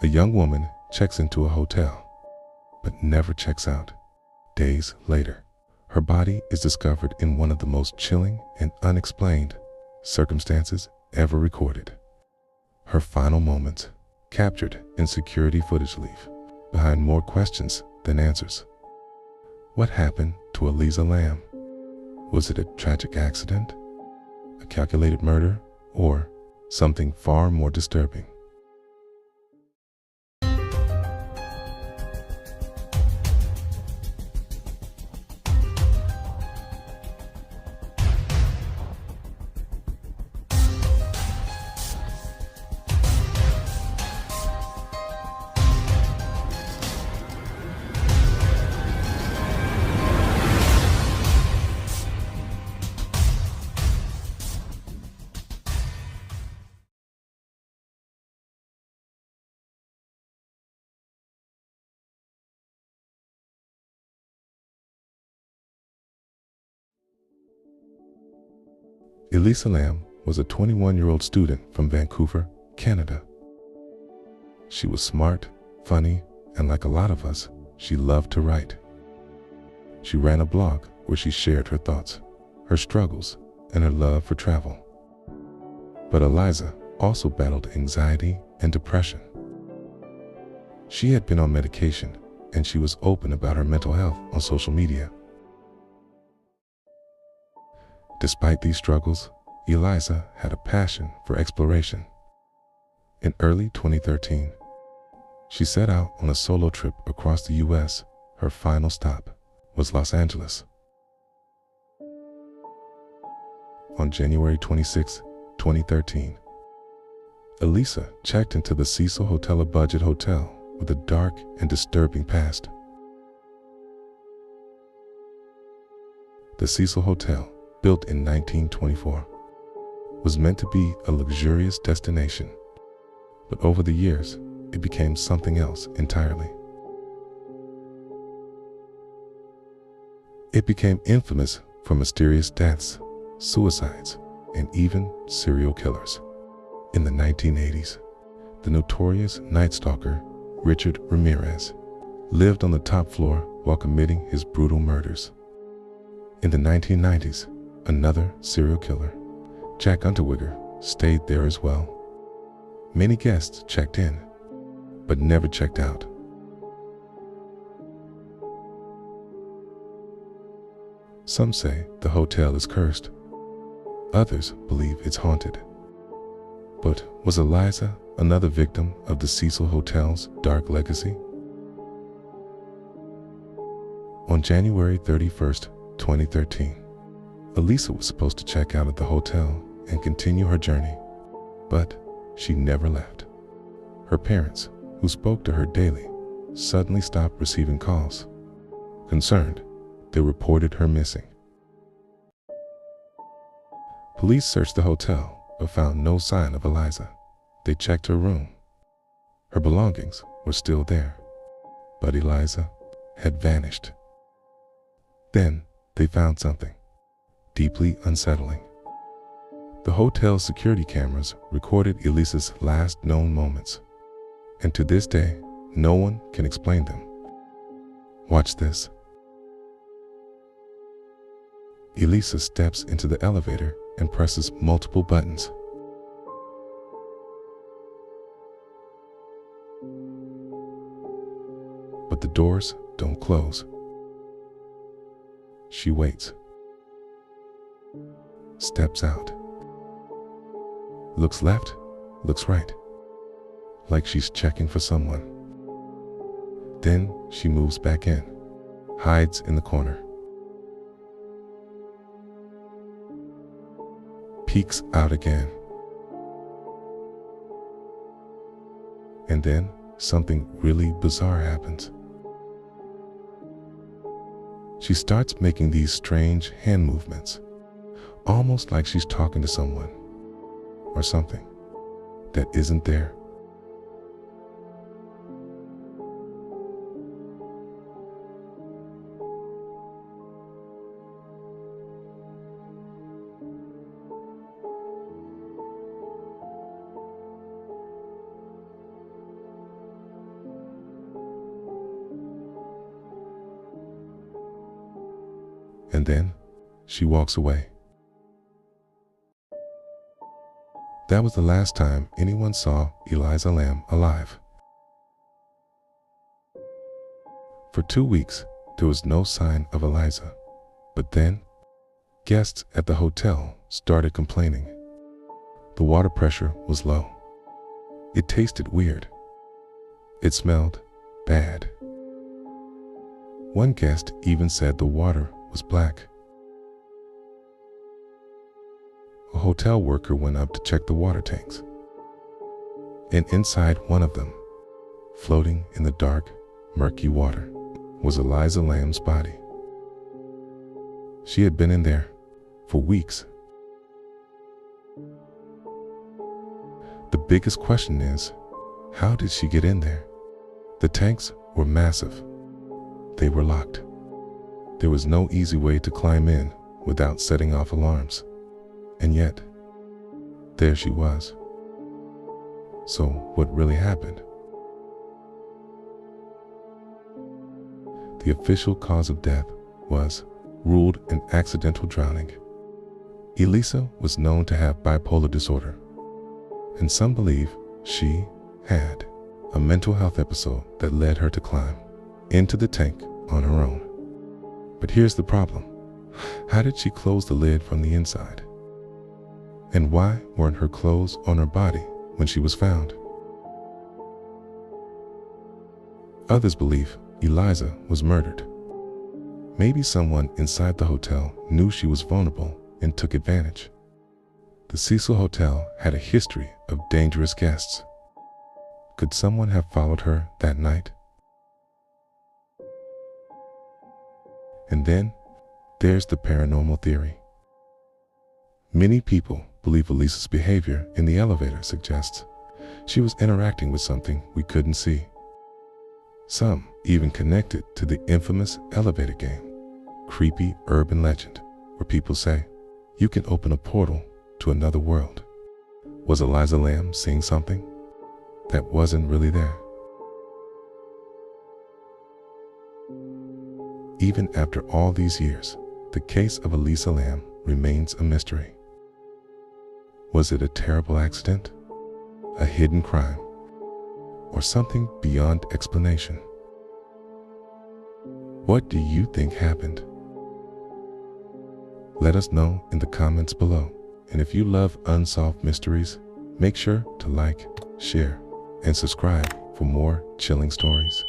A young woman checks into a hotel, but never checks out. Days later, her body is discovered in one of the most chilling and unexplained circumstances ever recorded. Her final moments, captured in security footage, leave behind more questions than answers. What happened to Elisa Lam? Was it a tragic accident, a calculated murder, or something far more disturbing? Elisa Lam was a 21-year-old student from Vancouver, Canada. She was smart, funny, and like a lot of us, she loved to write. She ran a blog where she shared her thoughts, her struggles, and her love for travel. But Elisa also battled anxiety and depression. She had been on medication, and she was open about her mental health on social media. Despite these struggles, Elisa had a passion for exploration. In early 2013, she set out on a solo trip across the U.S. Her final stop was Los Angeles. On January 26, 2013, Elisa checked into the Cecil Hotel, a budget hotel with a dark and disturbing past. The Cecil Hotel, built in 1924, was meant to be a luxurious destination, but over the years, it became something else entirely. It became infamous for mysterious deaths, suicides, and even serial killers. In the 1980s, the notorious Night Stalker Richard Ramirez lived on the top floor while committing his brutal murders. In the 1990s, another serial killer, Jack Unterweger, stayed there as well. Many guests checked in, but never checked out. Some say the hotel is cursed. Others believe it's haunted. But was Elisa another victim of the Cecil Hotel's dark legacy? On January 31st, 2013, Elisa was supposed to check out at the hotel and continue her journey, but she never left. Her parents, who spoke to her daily, suddenly stopped receiving calls. Concerned, they reported her missing. Police searched the hotel but found no sign of Elisa. They checked her room. Her belongings were still there, but Elisa had vanished. Then they found something deeply unsettling. The hotel's security cameras recorded Elisa's last known moments, and to this day, no one can explain them. Watch this. Elisa steps into the elevator and presses multiple buttons. But the doors don't close. She waits. Steps out. Looks left, looks right, like she's checking for someone. Then she moves back in, hides in the corner, peeks out again. And then something really bizarre happens. She starts making these strange hand movements, almost like she's talking to someone or something that isn't there. and then she walks away. That was the last time anyone saw Elisa Lam alive. For 2 weeks, there was no sign of Elisa, but then guests at the hotel started complaining. The water pressure was low. It tasted weird. It smelled bad. One guest even said the water was black. A hotel worker went up to check the water tanks, and inside one of them, floating in the dark, murky water, was Elisa Lam's body. She had been in there for weeks. The biggest question is, how did she get in there? The tanks were massive. They were locked. There was no easy way to climb in without setting off alarms. And yet, there she was. So what really happened? The official cause of death was ruled an accidental drowning. Elisa was known to have bipolar disorder, and some believe she had a mental health episode that led her to climb into the tank on her own. But here's the problem. How did she close the lid from the inside? And why weren't her clothes on her body when she was found? Others believe Elisa was murdered. Maybe someone inside the hotel knew she was vulnerable and took advantage. The Cecil Hotel had a history of dangerous guests. Could someone have followed her that night? And then there's the paranormal theory. Many people believe Elisa's behavior in the elevator suggests she was interacting with something we couldn't see. Some even connect it to the infamous elevator game, creepy urban legend, where people say you can open a portal to another world. Was Elisa Lam seeing something that wasn't really there? Even after all these years, the case of Elisa Lam remains a mystery. Was it a terrible accident, a hidden crime, or something beyond explanation? What do you think happened? Let us know in the comments below. And if you love unsolved mysteries, make sure to like, share, and subscribe for more chilling stories.